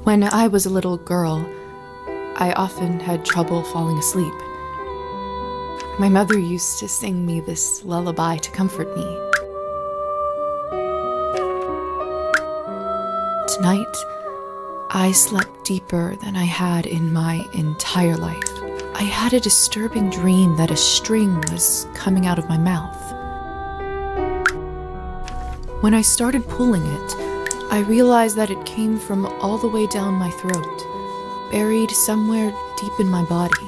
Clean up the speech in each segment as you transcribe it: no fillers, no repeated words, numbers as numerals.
When I was a little girl, I often had trouble falling asleep. My mother used to sing me this lullaby to comfort me. Tonight, I slept deeper than I had in my entire life. I had a disturbing dream that a string was coming out of my mouth. When I started pulling it, I realized that it came from all the way down my throat, buried somewhere deep in my body.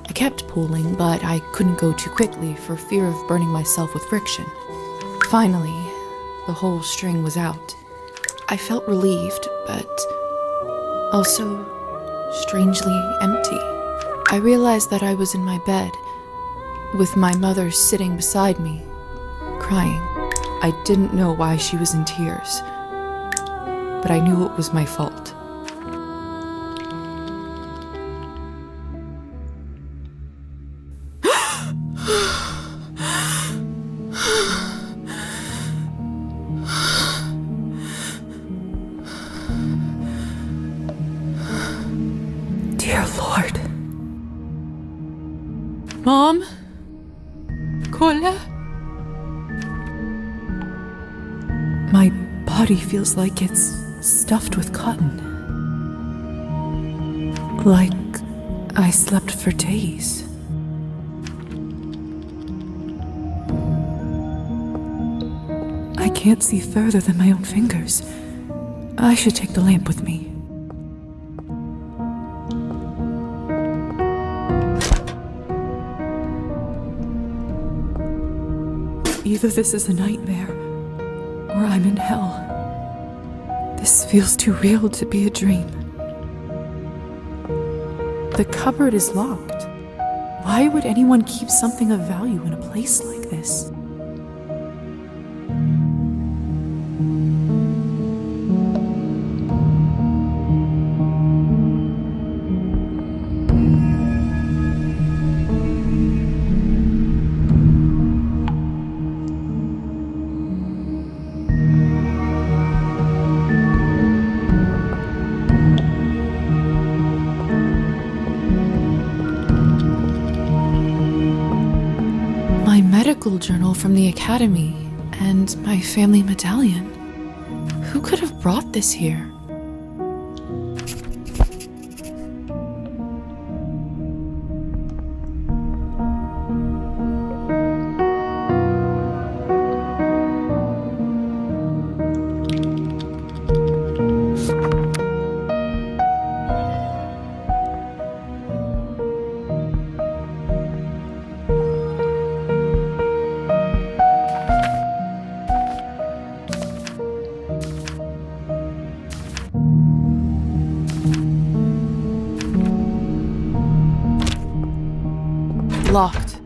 I kept pulling, but I couldn't go too quickly for fear of burning myself with friction. Finally, the whole string was out. I felt relieved, but also strangely empty. I realized that I was in my bed, with my mother sitting beside me, crying. I didn't know why she was in tears, but I knew it was my fault. Dear Lord. Mom? Cola? My body feels like it's stuffed with cotton. Like I slept for days. I can't see further than my own fingers. I should take the lamp with me. Either this is a nightmare, or I'm in hell. This feels too real to be a dream. The cupboard is locked. Why would anyone keep something of value in a place like this? My medical journal from the academy and my family medallion. Who could have brought this here? Locked.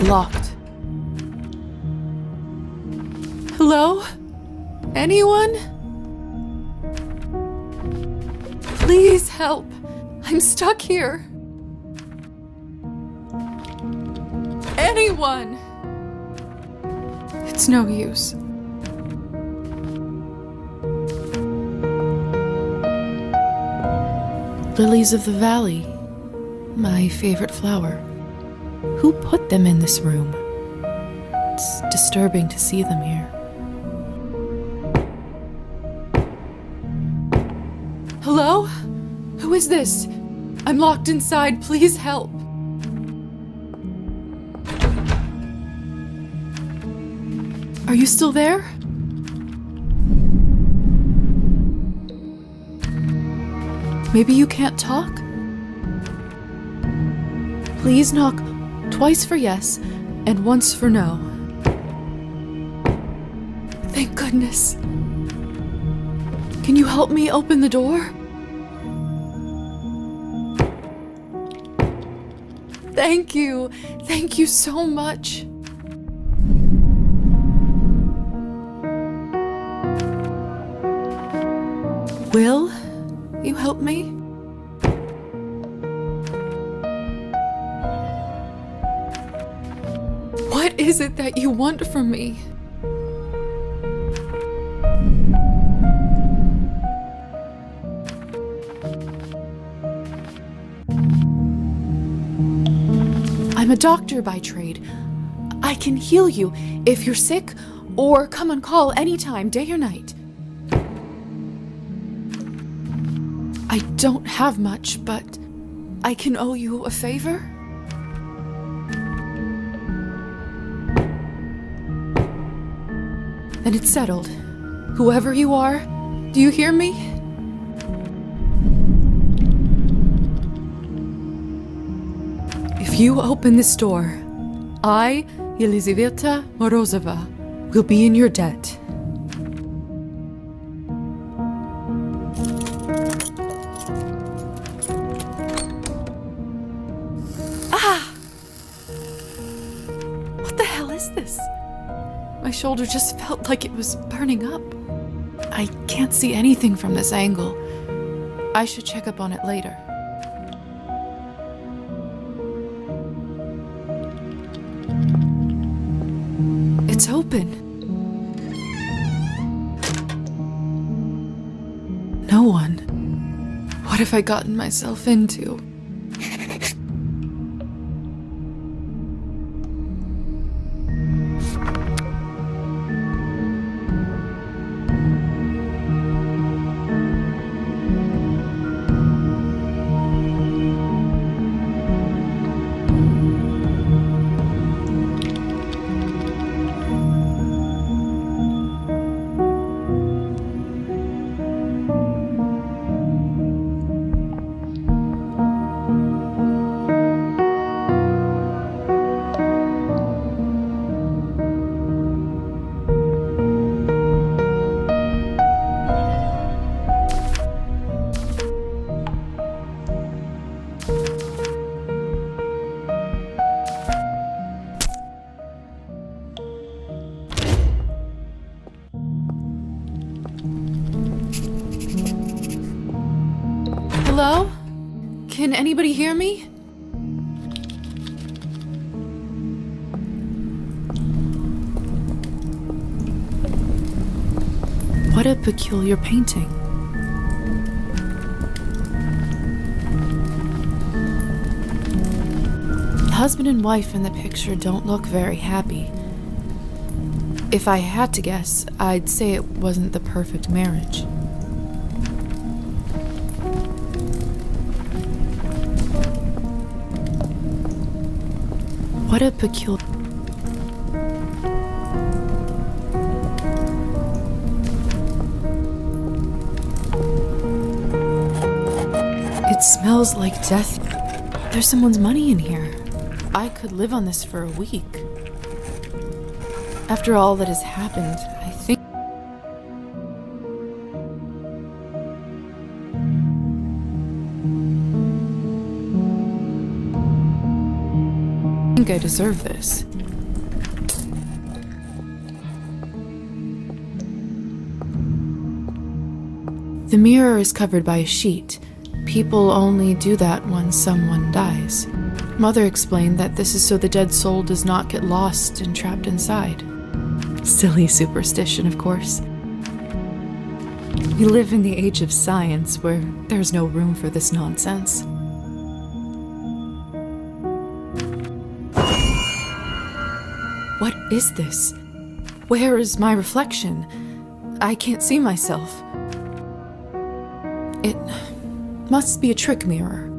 Locked. Hello? Anyone? Please help. I'm stuck here. Anyone! It's no use. Lilies of the valley. My favorite flower. Who put them in this room? It's disturbing to see them here. Hello? Who is this? I'm locked inside. Please help. Are you still there? Maybe you can't talk? Please knock twice for yes and once for no. Thank goodness. Can you help me open the door? Thank you. Thank you so much. Will you help me? What is it that you want from me? I'm a doctor by trade. I can heal you if you're sick, or come on call anytime, day or night. I don't have much, but I can owe you a favor? Then it's settled. Whoever you are, do you hear me? If you open this door, I, Yelizaveta Morozova, will be in your debt. What the hell is this? My shoulder just felt like it was burning up. I can't see anything from this angle. I should check up on it later. It's open. No one. What have I gotten myself into? Hello? Can anybody hear me? What a peculiar painting. The husband and wife in the picture don't look very happy. If I had to guess, I'd say it wasn't the perfect marriage. What a peculiar... It smells like death. There's someone's money in here. I could live on this for a week. After all that has happened, I think I deserve this. The mirror is covered by a sheet. People only do that when someone dies. Mother explained that this is so the dead soul does not get lost and trapped inside. Silly superstition, of course. We live in the age of science where there's no room for this nonsense. What is this? Where is my reflection? I can't see myself. It must be a trick mirror.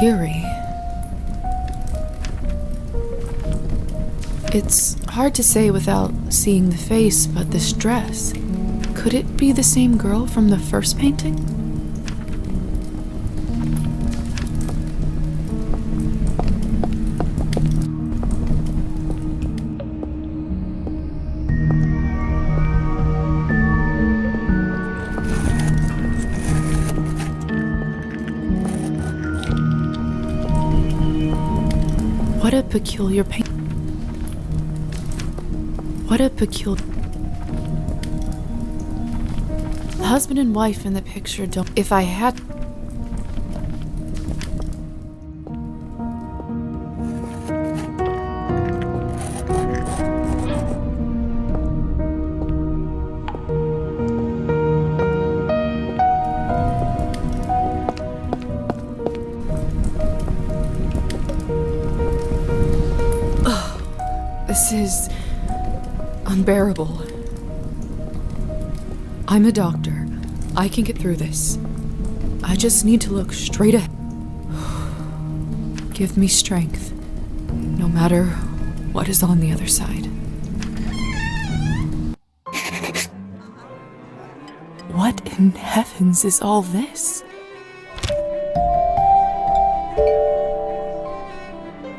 Eerie. It's hard to say without seeing the face, but this dress. Could it be the same girl from the first painting? What a peculiar pain. What a peculiar... The husband and wife in the picture don't... If I had... This is unbearable. I'm a doctor. I can get through this. I just need to look straight ahead. Give me strength, no matter what is on the other side. What in heavens is all this?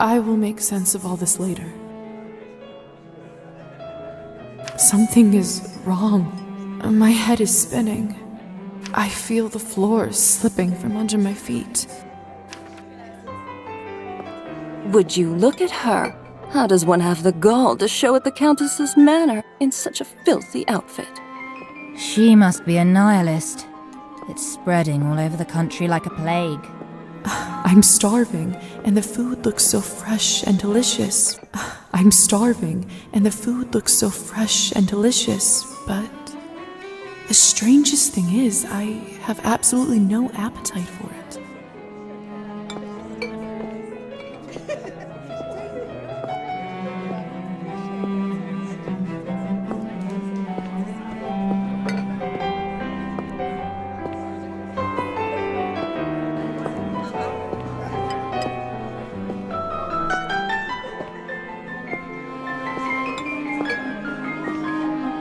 I will make sense of all this later. Something is wrong. My head is spinning. I feel the floor slipping from under my feet. Would you look at her? How does one have the gall to show at the Countess's manor in such a filthy outfit? She must be a nihilist. It's spreading all over the country like a plague. I'm starving, and the food looks so fresh and delicious. I'm starving, and the food looks so fresh and delicious, but the strangest thing is, I have absolutely no appetite for it.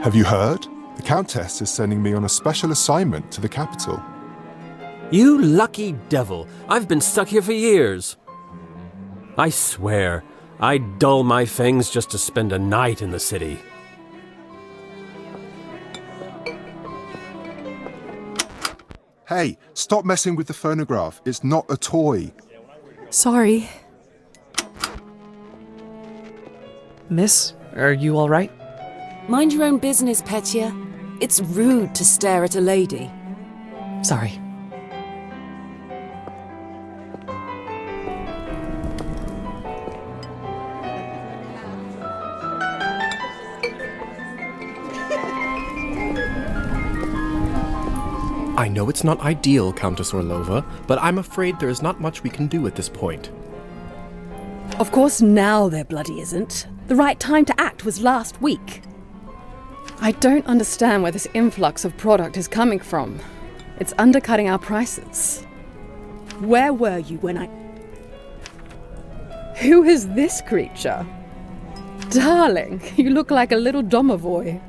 Have you heard? The Countess is sending me on a special assignment to the capital. You lucky devil. I've been stuck here for years. I swear, I'd dull my fangs just to spend a night in the city. Hey, stop messing with the phonograph. It's not a toy. Sorry. Miss, are you all right? Mind your own business, Petya. It's rude to stare at a lady. Sorry. I know it's not ideal, Countess Orlova, but I'm afraid there is not much we can do at this point. Of course now there bloody isn't. The right time to act was last week. I don't understand where this influx of product is coming from. It's undercutting our prices. Where were you when I... Who is this creature? Darling, you look like a little domovoi.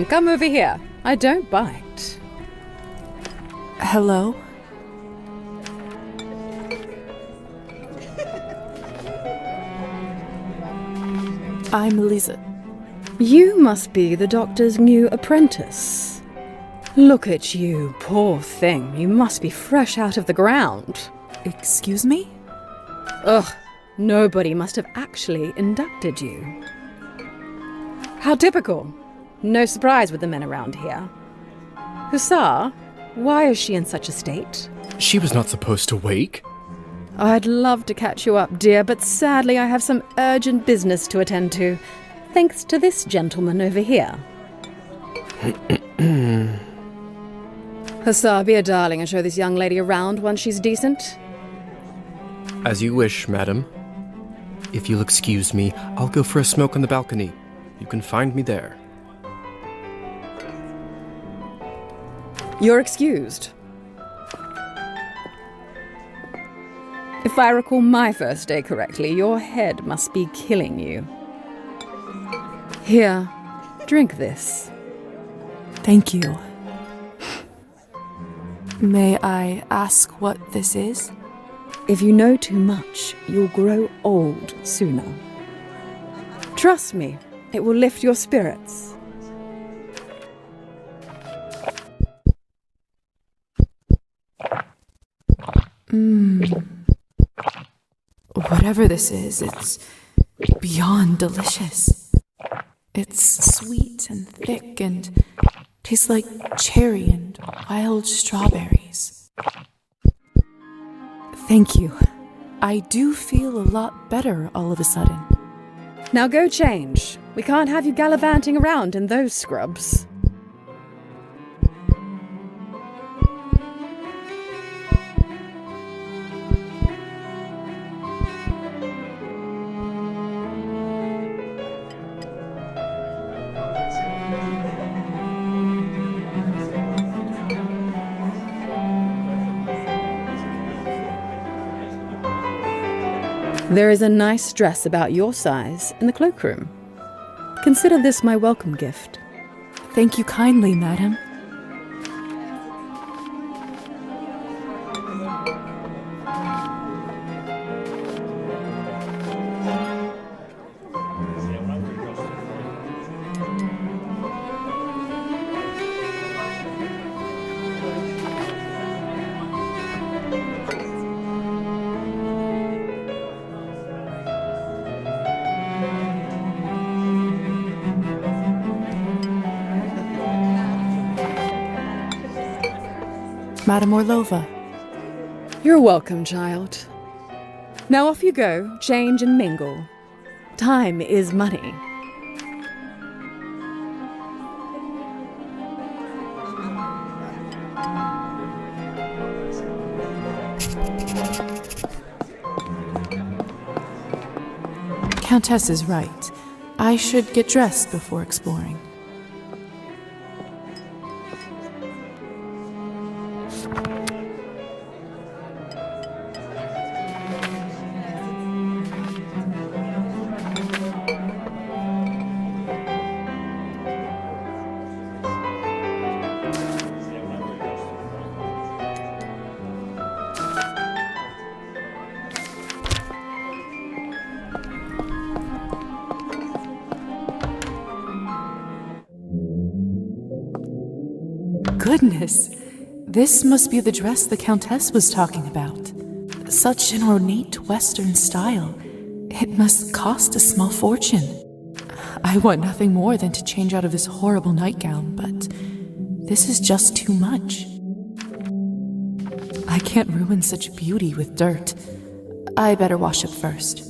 Come over here. I don't bite. Hello? I'm Elisa. You must be the doctor's new apprentice. Look at you, poor thing. You must be fresh out of the ground. Excuse me? Ugh, nobody must have actually inducted you. How typical. No surprise with the men around here. Hussar, why is she in such a state? She was not supposed to wake. I'd love to catch you up, dear, but sadly I have some urgent business to attend to, thanks to this gentleman over here. Hussar, be a darling and show this young lady around once she's decent. As you wish, madam. If you'll excuse me, I'll go for a smoke on the balcony. You can find me there. You're excused. If I recall my first day correctly, your head must be killing you. Here, drink this. Thank you. May I ask what this is? If you know too much, you'll grow old sooner. Trust me, it will lift your spirits. Whatever this is, it's beyond delicious. It's sweet and thick and tastes like cherry and wild strawberries. Thank you. I do feel a lot better all of a sudden. Now go change. We can't have you gallivanting around in those scrubs. There is a nice dress about your size in the cloakroom. Consider this my welcome gift. Thank you kindly, madam. Madam Orlova. You're welcome, child. Now off you go, change and mingle. Time is money. Countess is right. I should get dressed before exploring. Goodness, this must be the dress the Countess was talking about. Such an ornate Western style. It must cost a small fortune. I want nothing more than to change out of this horrible nightgown, but this is just too much. I can't ruin such beauty with dirt. I better wash up first.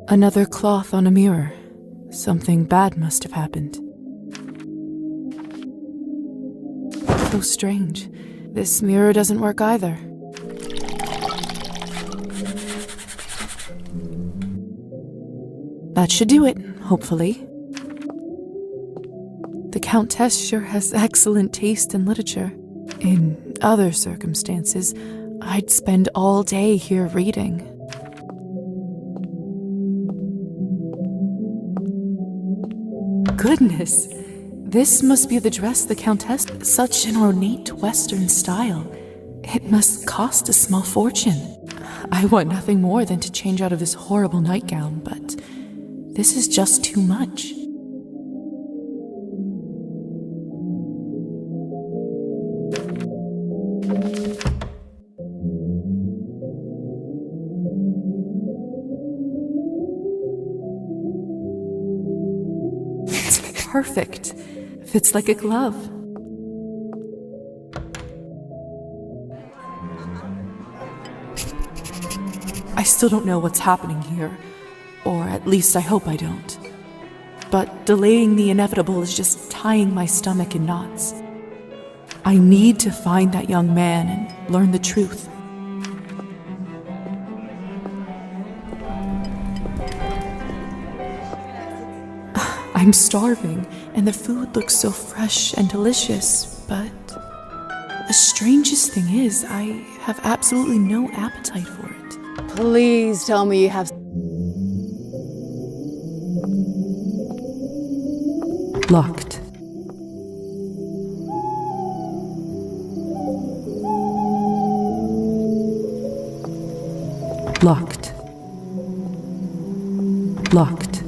Another cloth on a mirror. Something bad must have happened. So strange. This mirror doesn't work either. That should do it, hopefully. The Countess sure has excellent taste in literature. In other circumstances, I'd spend all day here reading. Goodness! This must be the dress the Countess... Such an ornate Western style. It must cost a small fortune. I want nothing more than to change out of this horrible nightgown, but this is just too much. It's perfect. Fits like a glove. I still don't know what's happening here, or at least I hope I don't. But delaying the inevitable is just tying my stomach in knots. I need to find that young man and learn the truth. I'm starving, and the food looks so fresh and delicious, but the strangest thing is, I have absolutely no appetite for it. Please tell me you have... Locked. Locked. Locked.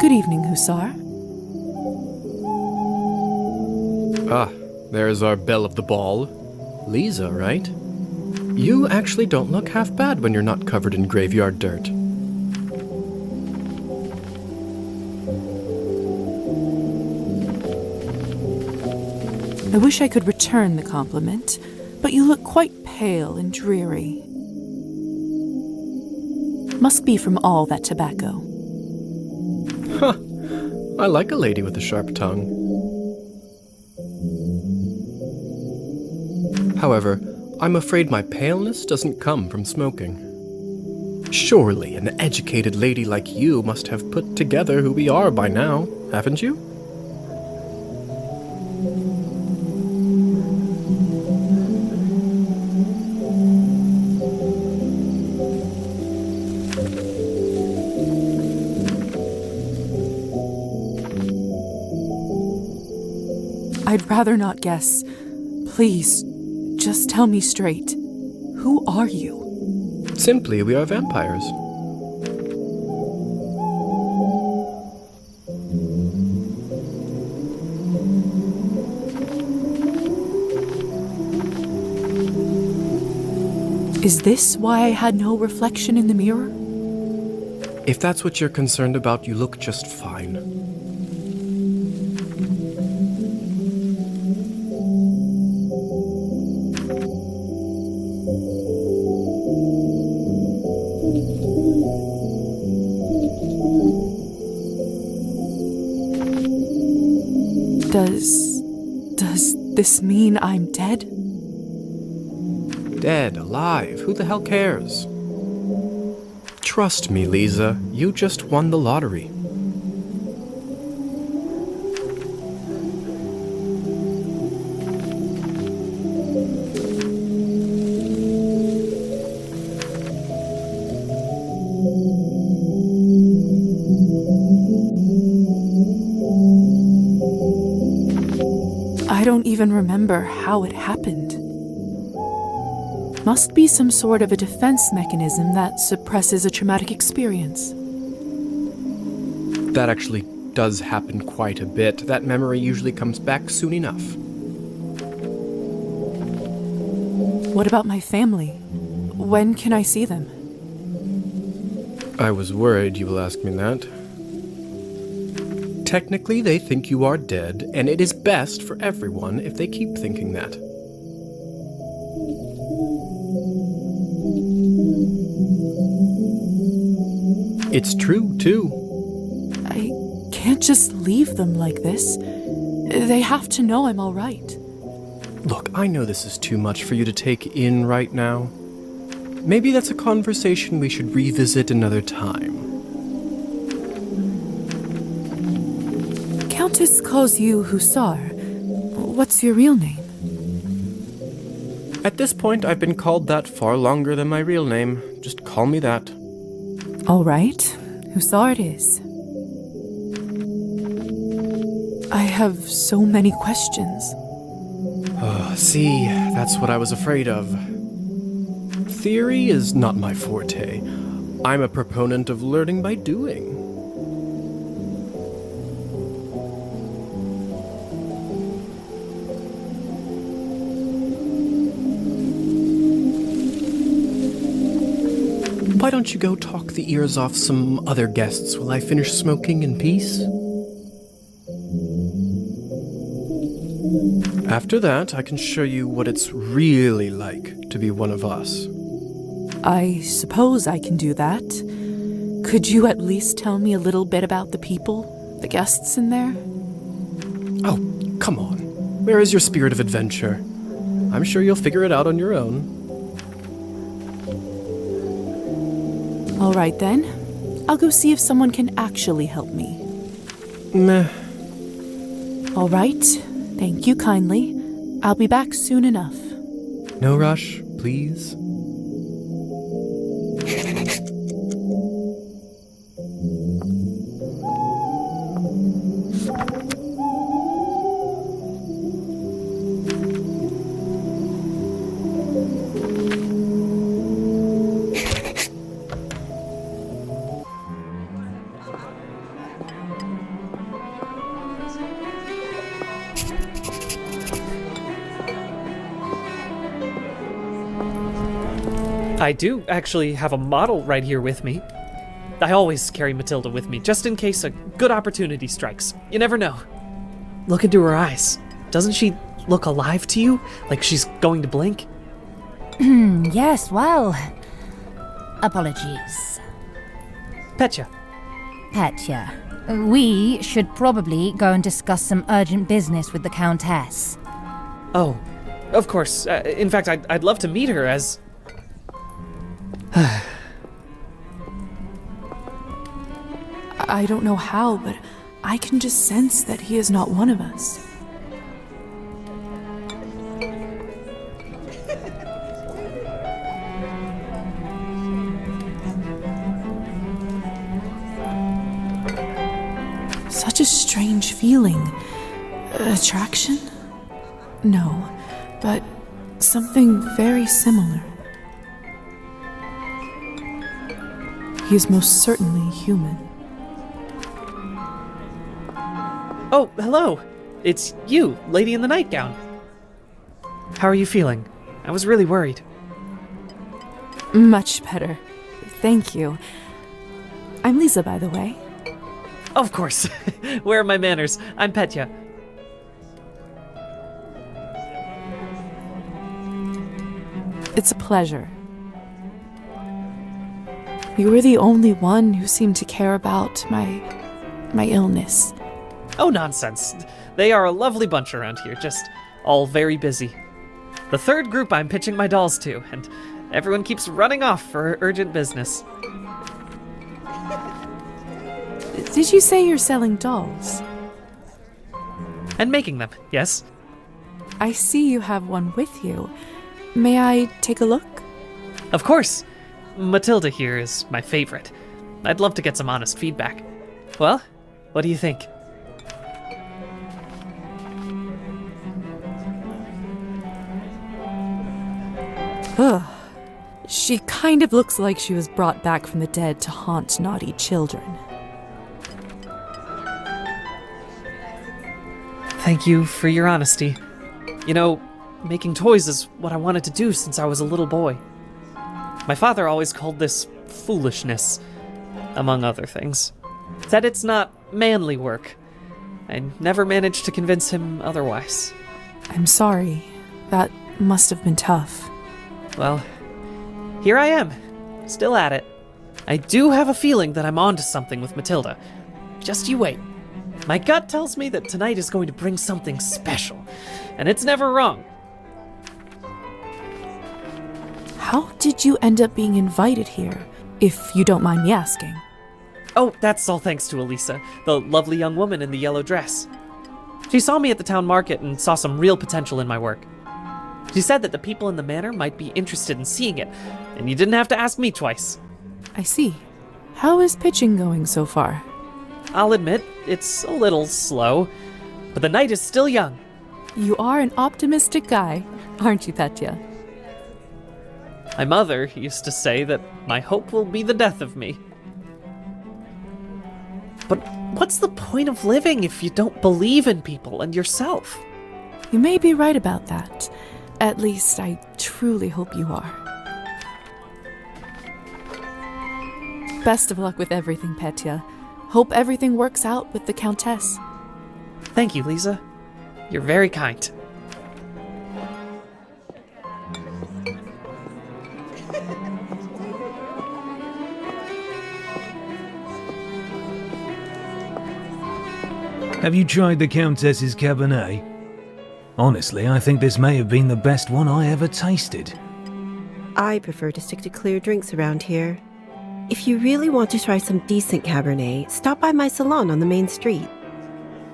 Good evening, Hussar. Ah, there's our belle of the ball. Lisa, right? You actually don't look half bad when you're not covered in graveyard dirt. I wish I could return the compliment, but you look quite pale and dreary. Must be from all that tobacco. Huh. I like a lady with a sharp tongue. However, I'm afraid my paleness doesn't come from smoking. Surely an educated lady like you must have put together who we are by now, haven't you? I'd rather not guess. Please, just tell me straight. Who are you? Simply, we are vampires. Is this why I had no reflection in the mirror? If that's what you're concerned about, you look just fine. Does this mean I'm dead? Dead, alive, who the hell cares? Trust me, Lisa, you just won the lottery. I don't even remember how it happened. Must be some sort of a defense mechanism that suppresses a traumatic experience. That actually does happen quite a bit. That memory usually comes back soon enough. What about my family? When can I see them? I was worried you will ask me that. Technically, they think you are dead, and it is best for everyone if they keep thinking that. It's true, too. I can't just leave them like this. They have to know I'm all right. Look, I know this is too much for you to take in right now. Maybe that's a conversation we should revisit another time. Countess calls you Hussar. What's your real name? At this point, I've been called that far longer than my real name. Just call me that. All right, Hussar it is. I have so many questions. See, that's what I was afraid of. Theory is not my forte. I'm a proponent of learning by doing. Why don't you go talk the ears off some other guests while I finish smoking in peace? After that, I can show you what it's really like to be one of us. I suppose I can do that. Could you at least tell me a little bit about the people, the guests in there? Oh, come on. Where is your spirit of adventure? I'm sure you'll figure it out on your own. All right then. I'll go see if someone can actually help me. Meh. All right. Thank you kindly. I'll be back soon enough. No rush, please. I do actually have a model right here with me. I always carry Matilda with me, just in case a good opportunity strikes. You never know. Look into her eyes. Doesn't she look alive to you? Like she's going to blink? Yes, well. Apologies. Petya. Petya, we should probably go and discuss some urgent business with the Countess. Oh, of course. In fact, I'd love to meet her as... I don't know how, but I can just sense that he is not one of us. Such a strange feeling. Attraction? No, but something very similar. He is most certainly human. Oh, hello. It's you, lady in the nightgown. How are you feeling? I was really worried. Much better. Thank you. I'm Lisa, by the way. Of course. Where are my manners? I'm Petya. It's a pleasure. You were the only one who seemed to care about my illness. Oh, nonsense. They are a lovely bunch around here, just all very busy. The third group I'm pitching my dolls to, and everyone keeps running off for urgent business. Did you say you're selling dolls? And making them, yes? I see you have one with you. May I take a look? Of course. Matilda here is my favorite. I'd love to get some honest feedback. Well, what do you think? Ugh. She kind of looks like she was brought back from the dead to haunt naughty children. Thank you for your honesty. You know, making toys is what I wanted to do since I was a little boy. My father always called this foolishness, among other things. Said it's not manly work. I never managed to convince him otherwise. I'm sorry. That must have been tough. Well, here I am, still at it. I do have a feeling that I'm onto something with Matilda. Just you wait. My gut tells me that tonight is going to bring something special, and it's never wrong. How did you end up being invited here, if you don't mind me asking? Oh, that's all thanks to Elisa, the lovely young woman in the yellow dress. She saw me at the town market and saw some real potential in my work. She said that the people in the manor might be interested in seeing it, and you didn't have to ask me twice. I see. How is pitching going so far? I'll admit, it's a little slow, but the night is still young. You are an optimistic guy, aren't you, Petya? My mother used to say that my hope will be the death of me. But what's the point of living if you don't believe in people and yourself? You may be right about that. At least, I truly hope you are. Best of luck with everything, Petya. Hope everything works out with the Countess. Thank you, Lisa. You're very kind. Have you tried the Countess's Cabernet? Honestly, I think this may have been the best one I ever tasted. I prefer to stick to clear drinks around here. If you really want to try some decent Cabernet, stop by my salon on the main street.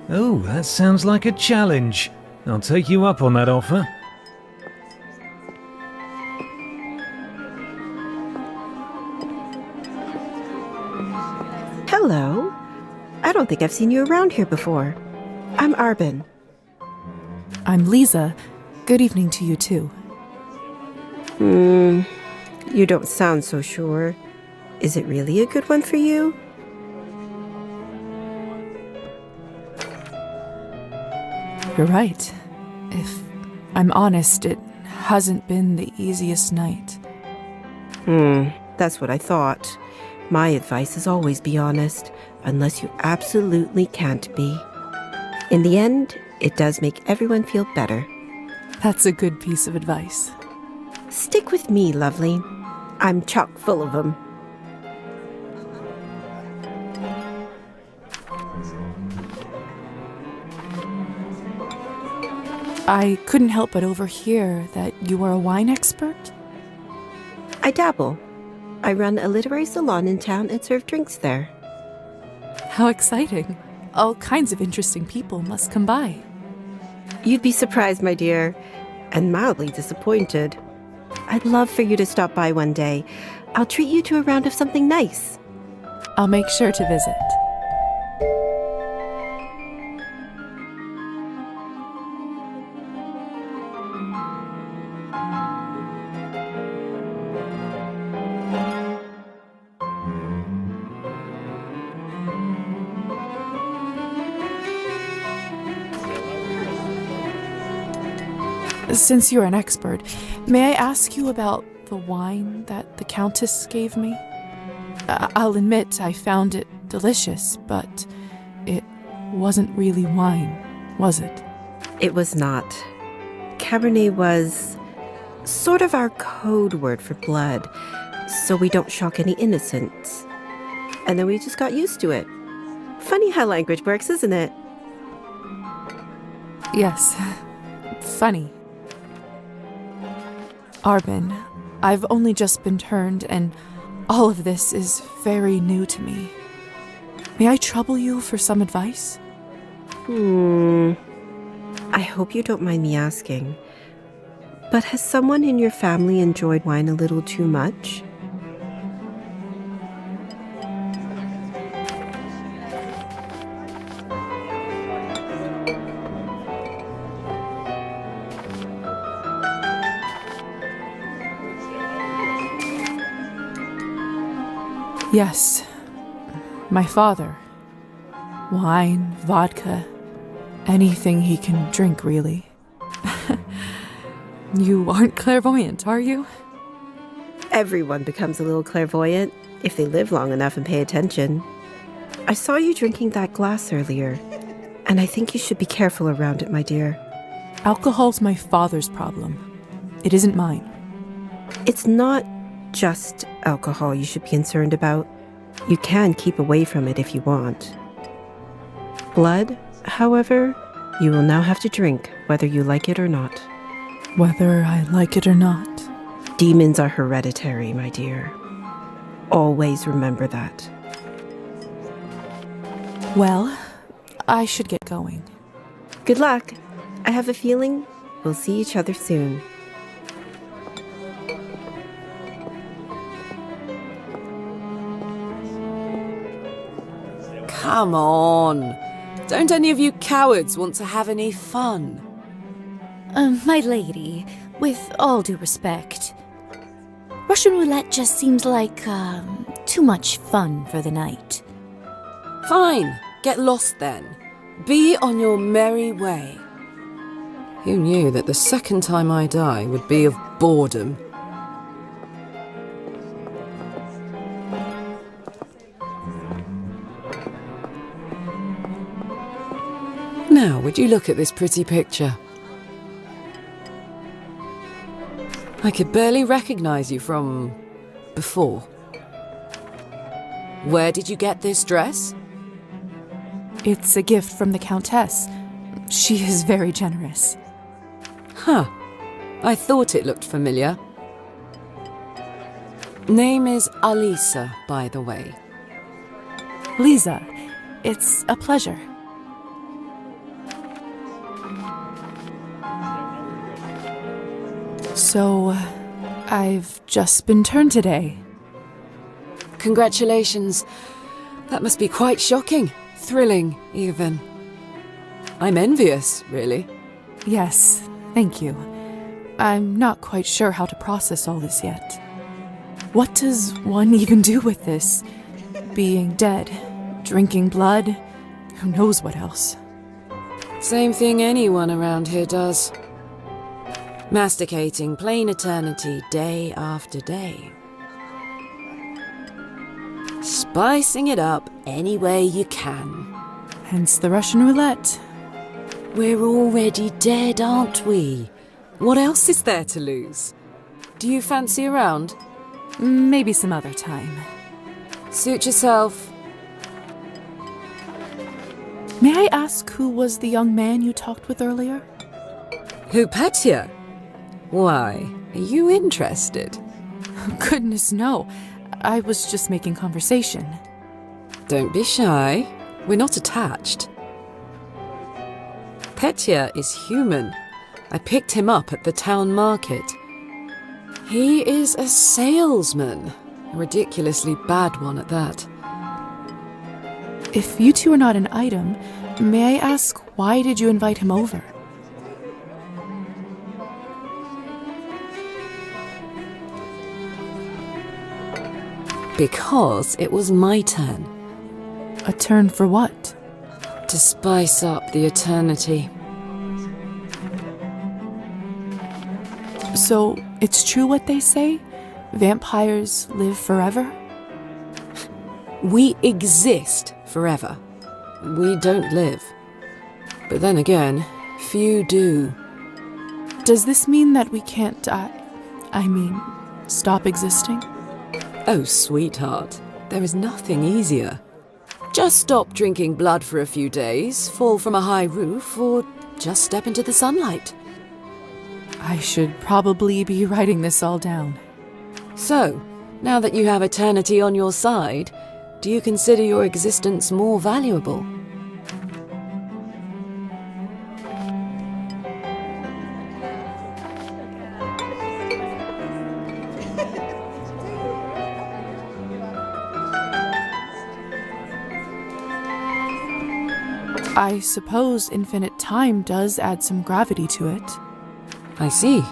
Oh, that sounds like a challenge. I'll take you up on that offer. Hello. I don't think I've seen you around here before. I'm Arbin. I'm Lisa. Good evening to you, too. You don't sound so sure. Is it really a good one for you? You're right. If I'm honest, it hasn't been the easiest night. That's what I thought. My advice is always be honest, unless you absolutely can't be. In the end, it does make everyone feel better. That's a good piece of advice. Stick with me, lovely. I'm chock full of them. I couldn't help but overhear that you are a wine expert? I dabble. I run a literary salon in town and serve drinks there. How exciting. All kinds of interesting people must come by. You'd be surprised, my dear, and mildly disappointed. I'd love for you to stop by one day. I'll treat you to a round of something nice. I'll make sure to visit. Since you're an expert, may I ask you about the wine that the Countess gave me? I'll admit I found it delicious, but it wasn't really wine, was it? It was not. Cabernet was sort of our code word for blood, so we don't shock any innocents. And then we just got used to it. Funny how language works, isn't it? Yes. Funny. Arbin, I've only just been turned, and all of this is very new to me. May I trouble you for some advice? I hope you don't mind me asking, but has someone in your family enjoyed wine a little too much? Yes. My father. Wine, vodka, anything he can drink, really. You aren't clairvoyant, are you? Everyone becomes a little clairvoyant if they live long enough and pay attention. I saw you drinking that glass earlier, and I think you should be careful around it, my dear. Alcohol's my father's problem. It isn't mine. It's not just alcohol you should be concerned about. You can keep away from it if you want. Blood, however, you will now have to drink, whether you like it or not. Whether I like it or not. Demons are hereditary, my dear. Always remember that. Well, I should get going. Good luck. I have a feeling we'll see each other soon. Come on. Don't any of you cowards want to have any fun? My lady, with all due respect, Russian roulette just seems like, too much fun for the night. Fine. Get lost then. Be on your merry way. Who knew that the second time I die would be of boredom? Now, would you look at this pretty picture? I could barely recognize you from before. Where did you get this dress? It's a gift from the Countess. She is very generous. Huh. I thought it looked familiar. Name is Alisa, by the way. Lisa, it's a pleasure. So, I've just been turned today. Congratulations. That must be quite shocking. Thrilling, even. I'm envious, really. Yes, thank you. I'm not quite sure how to process all this yet. What does one even do with this? Being dead, drinking blood, who knows what else? Same thing anyone around here does. Masticating plain eternity day after day. Spicing it up any way you can. Hence the Russian roulette. We're already dead, aren't we? What else is there to lose? Do you fancy a round? Maybe some other time. Suit yourself. May I ask who was the young man you talked with earlier? Who, Petya? Why, are you interested? Goodness, no. I was just making conversation. Don't be shy. We're not attached. Petya is human. I picked him up at the town market. He is a salesman. A ridiculously bad one at that. If you two are not an item, may I ask why did you invite him over? Because it was my turn. A turn for what? To spice up the eternity. So, it's true what they say? Vampires live forever? We exist forever. We don't live. But then again, few do. Does this mean that we can't stop existing? Oh, sweetheart, there is nothing easier. Just stop drinking blood for a few days, fall from a high roof, or just step into the sunlight. I should probably be writing this all down. So, now that you have eternity on your side, do you consider your existence more valuable? I suppose infinite time does add some gravity to it. I see.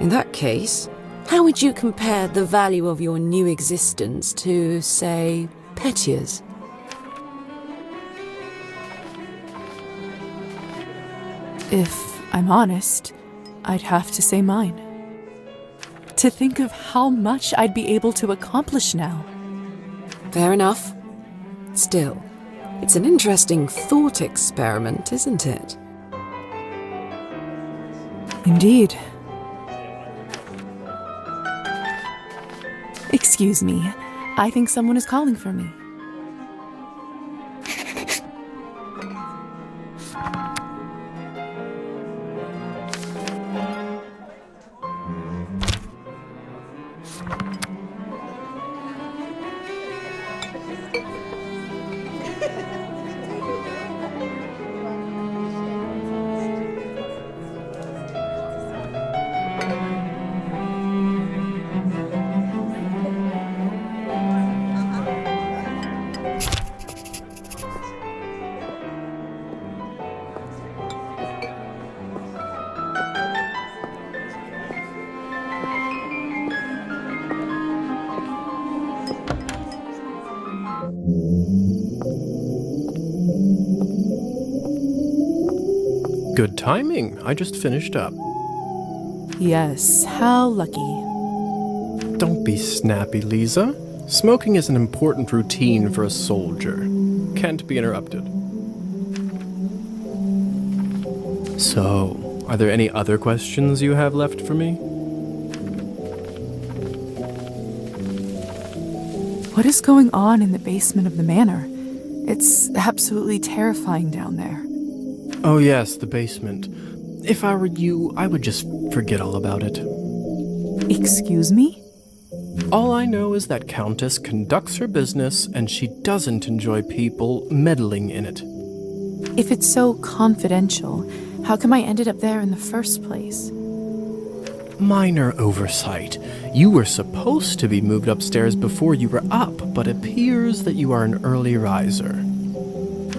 In that case, how would you compare the value of your new existence to, say, Petya's? If I'm honest, I'd have to say mine. To think of how much I'd be able to accomplish now. Fair enough. Still, it's an interesting thought experiment, isn't it? Indeed. Excuse me. I think someone is calling for me. Good timing. I just finished up. Yes, how lucky. Don't be snappy, Lisa. Smoking is an important routine for a soldier. Can't be interrupted. So, are there any other questions you have left for me? What is going on in the basement of the manor? It's absolutely terrifying down there. Oh yes, the basement. If I were you, I would just forget all about it. Excuse me? All I know is that Countess conducts her business and she doesn't enjoy people meddling in it. If it's so confidential, how come I ended up there in the first place? Minor oversight. You were supposed to be moved upstairs before you were up, but appears that you are an early riser.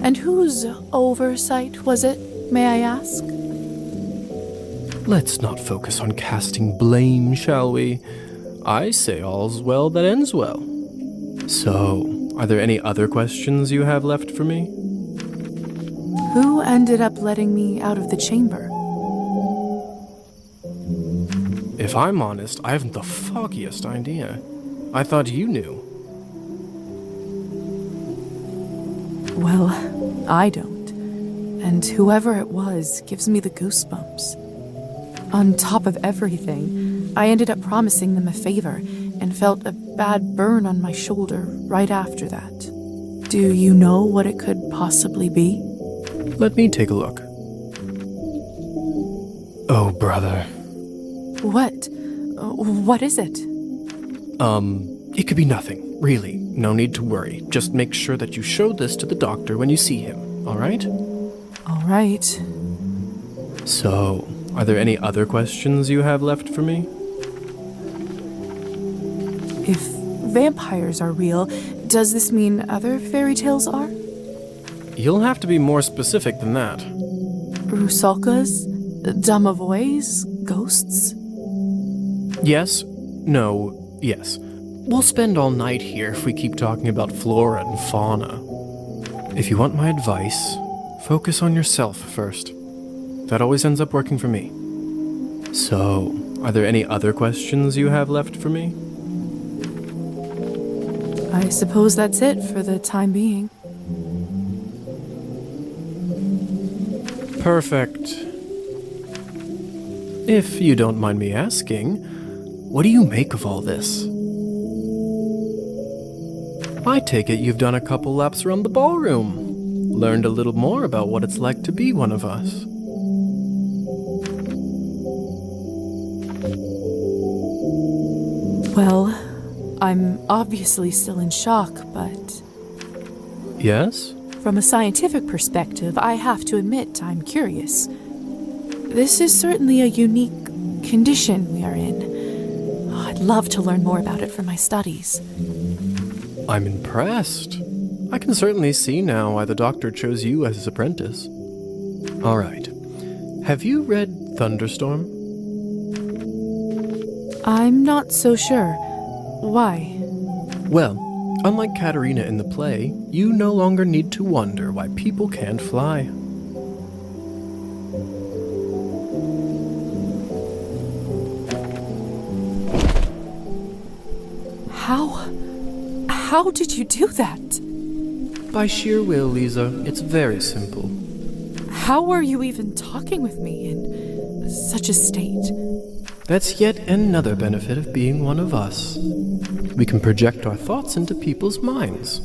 And whose oversight was it, may I ask? Let's not focus on casting blame, shall we? I say all's well that ends well. So, are there any other questions you have left for me? Who ended up letting me out of the chamber? If I'm honest, I haven't the foggiest idea. I thought you knew. Well, I don't. And whoever it was gives me the goosebumps. On top of everything, I ended up promising them a favor and felt a bad burn on my shoulder right after that. Do you know what it could possibly be? Let me take a look. Oh, brother. What? What is it? It could be nothing, really. No need to worry. Just make sure that you show this to the doctor when you see him, all right? All right. So, are there any other questions you have left for me? If vampires are real, does this mean other fairy tales are? You'll have to be more specific than that. Rusalkas? Domovoys? Ghosts? Yes, no, yes. We'll spend all night here if we keep talking about flora and fauna. If you want my advice, focus on yourself first. That always ends up working for me. So, are there any other questions you have left for me? I suppose that's it for the time being. Perfect. If you don't mind me asking, what do you make of all this? I take it you've done a couple laps around the ballroom, learned a little more about what it's like to be one of us. Well, I'm obviously still in shock, but Yes? from a scientific perspective, I have to admit I'm curious. This is certainly a unique condition we are in. Oh, I'd love to learn more about it for my studies. I'm impressed. I can certainly see now why the doctor chose you as his apprentice. All right. Have you read Thunderstorm? I'm not so sure. Why? Well, unlike Katerina in the play, you no longer need to wonder why people can't fly. How did you do that? By sheer will, Lisa. It's very simple. How were you even talking with me in such a state? That's yet another benefit of being one of us. We can project our thoughts into people's minds.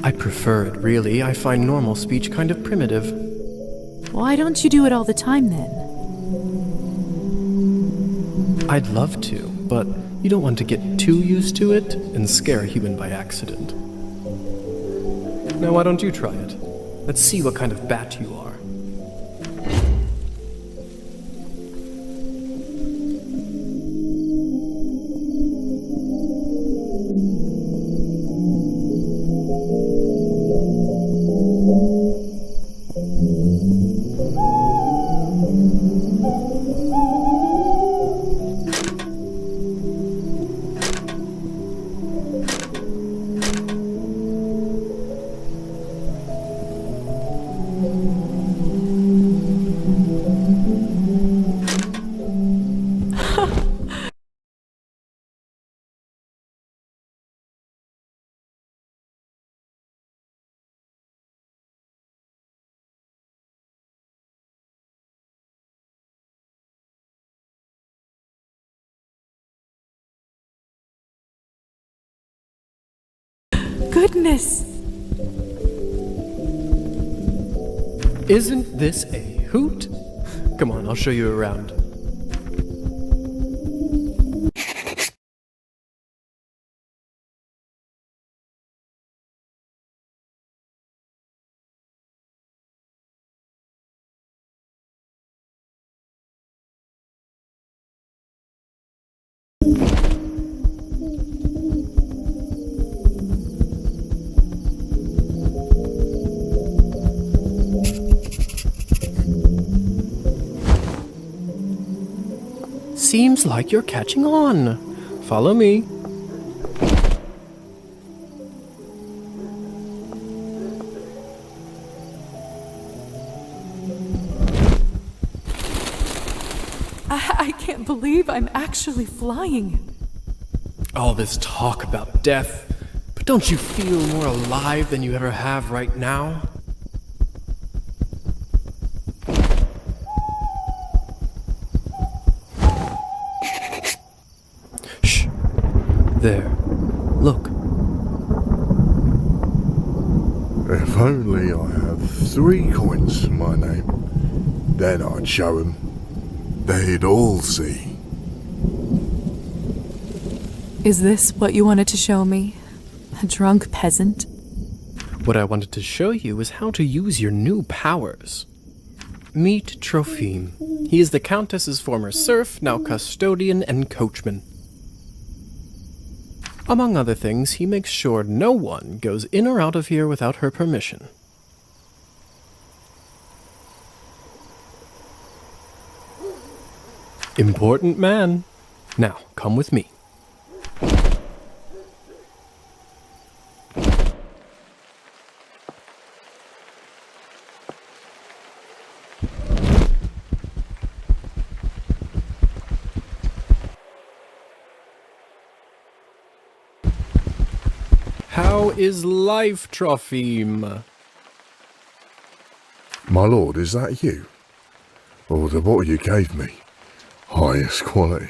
I prefer it, really. I find normal speech kind of primitive. Why don't you do it all the time then? I'd love to, but you don't want to get too used to it and scare a human by accident. Now, why don't you try it? Let's see what kind of bat you are. Goodness! Isn't this a hoot? Come on, I'll show you around. seems like you're catching on. Follow me. I can't believe I'm actually flying. All this talk about death, but don't you feel more alive than you ever have right now? Shh. There. Look. If only I have 3 coins to my name, then I'd show 'em. They'd all see. Is this what you wanted to show me? A drunk peasant? What I wanted to show you is how to use your new powers. Meet Trophime. He is the Countess's former serf, now custodian and coachman. Among other things, he makes sure no one goes in or out of here without her permission. Important man. Now, come with me. How is life, Trophime? My lord, is that you? Or the bottle you gave me? Highest quality.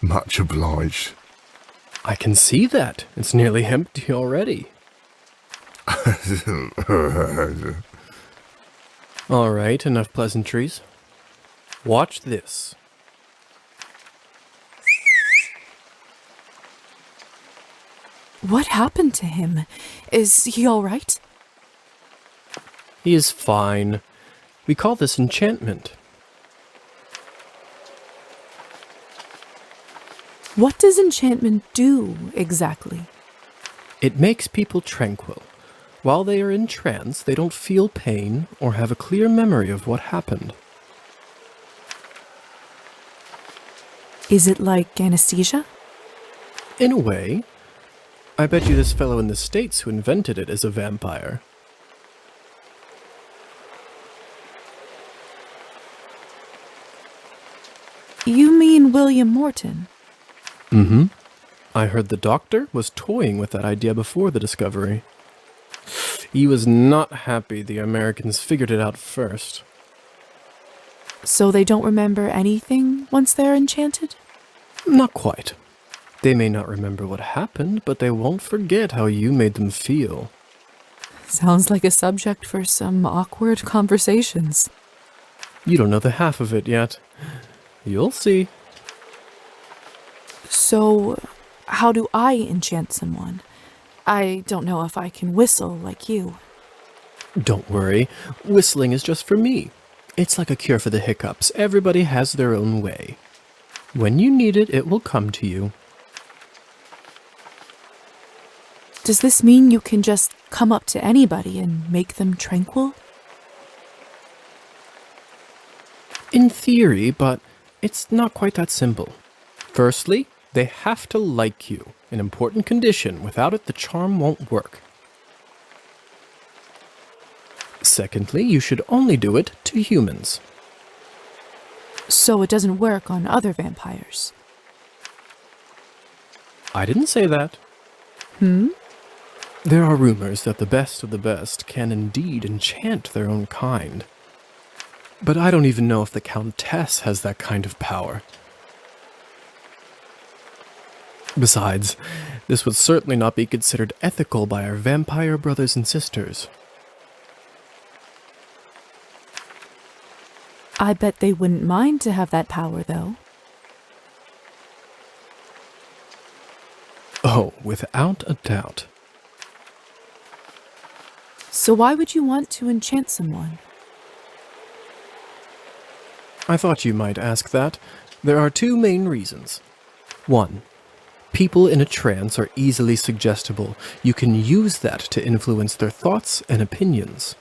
Much obliged. I can see that. It's nearly empty already. All right, enough pleasantries. Watch this. What happened to him? Is he all right? He is fine. We call this enchantment. What does enchantment do, exactly? It makes people tranquil. While they are in trance, they don't feel pain or have a clear memory of what happened. Is it like anesthesia? In a way. I bet you this fellow in the States who invented it is a vampire. You mean William Morton? Mm-hmm. I heard the doctor was toying with that idea before the discovery. He was not happy the Americans figured it out first. So they don't remember anything once they're enchanted? Not quite. They may not remember what happened, but they won't forget how you made them feel. Sounds like a subject for some awkward conversations. You don't know the half of it yet. You'll see. So, how do I enchant someone? I don't know if I can whistle like you. Don't worry. Whistling is just for me. It's like a cure for the hiccups. Everybody has their own way. When you need it, it will come to you. Does this mean you can just come up to anybody and make them tranquil? In theory, but it's not quite that simple. Firstly, they have to like you, an important condition. Without it, the charm won't work. Secondly, you should only do it to humans. So it doesn't work on other vampires? I didn't say that. There are rumors that the best of the best can indeed enchant their own kind. But I don't even know if the Countess has that kind of power. Besides, this would certainly not be considered ethical by our vampire brothers and sisters. I bet they wouldn't mind to have that power, though. Oh, without a doubt. So why would you want to enchant someone? I thought you might ask that. There are 2 main reasons. 1. People in a trance are easily suggestible. You can use that to influence their thoughts and opinions.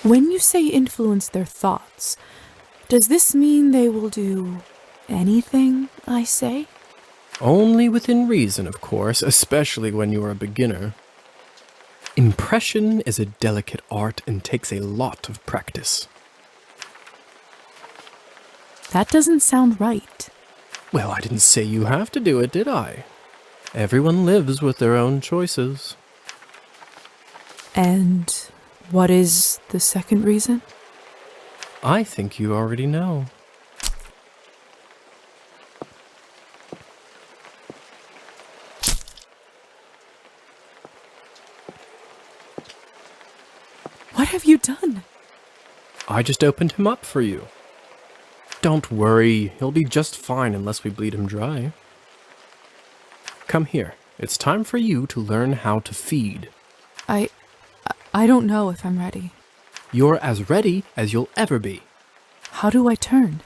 When you say influence their thoughts, does this mean they will do anything I say? Only within reason, of course, especially when you are a beginner. Impression is a delicate art and takes a lot of practice. That doesn't sound right. Well, I didn't say you have to do it, did I? Everyone lives with their own choices. And what is the second reason? I think you already know. What have you done? I just opened him up for you. Don't worry, he'll be just fine unless we bleed him dry. Come here. It's time for you to learn how to feed. I don't know if I'm ready. You're as ready as you'll ever be. How do I turn?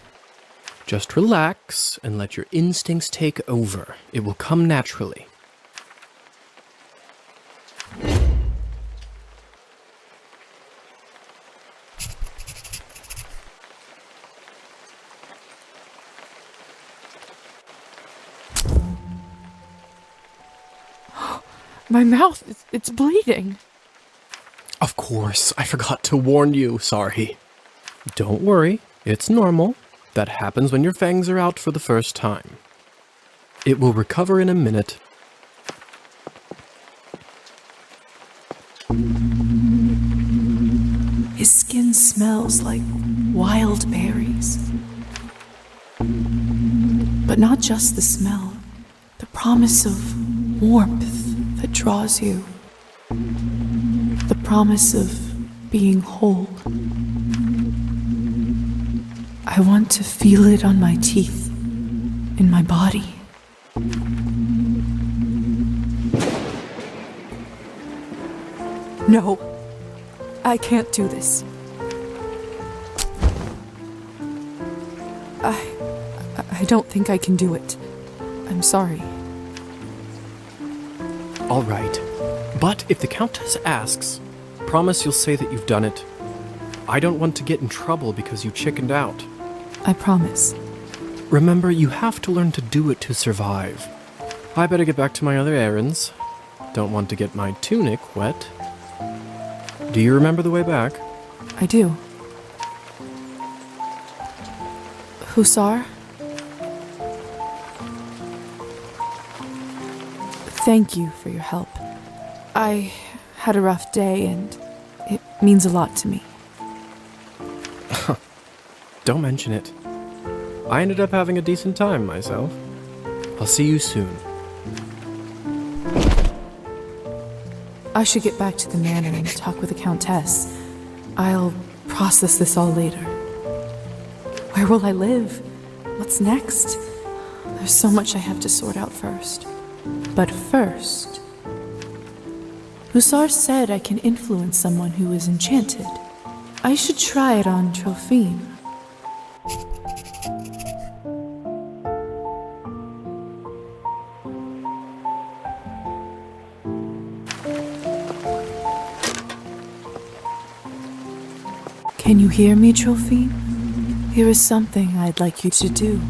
Just relax and let your instincts take over. It will come naturally. My mouth, it's bleeding. Of course, I forgot to warn you. Sorry. Don't worry, it's normal. That happens when your fangs are out for the first time. It will recover in a minute. His skin smells like wild berries. But not just the smell, the promise of warmth that draws you. The promise of being whole. I want to feel it on my teeth, in my body. No, I can't do this. I don't think I can do it. I'm sorry. All right. But if the Countess asks, promise you'll say that you've done it. I don't want to get in trouble because you chickened out. I promise. Remember, you have to learn to do it to survive. I better get back to my other errands. Don't want to get my tunic wet. Do you remember the way back? I do. Hussar? Thank you for your help. I had a rough day and it means a lot to me. Don't mention it. I ended up having a decent time myself. I'll see you soon. I should get back to the manor and talk with the Countess. I'll process this all later. Where will I live? What's next? There's so much I have to sort out first. But first, Hussar said I can influence someone who is enchanted. I should try it on Trophine. Can you hear me, Trophine? Here is something I'd like you to do.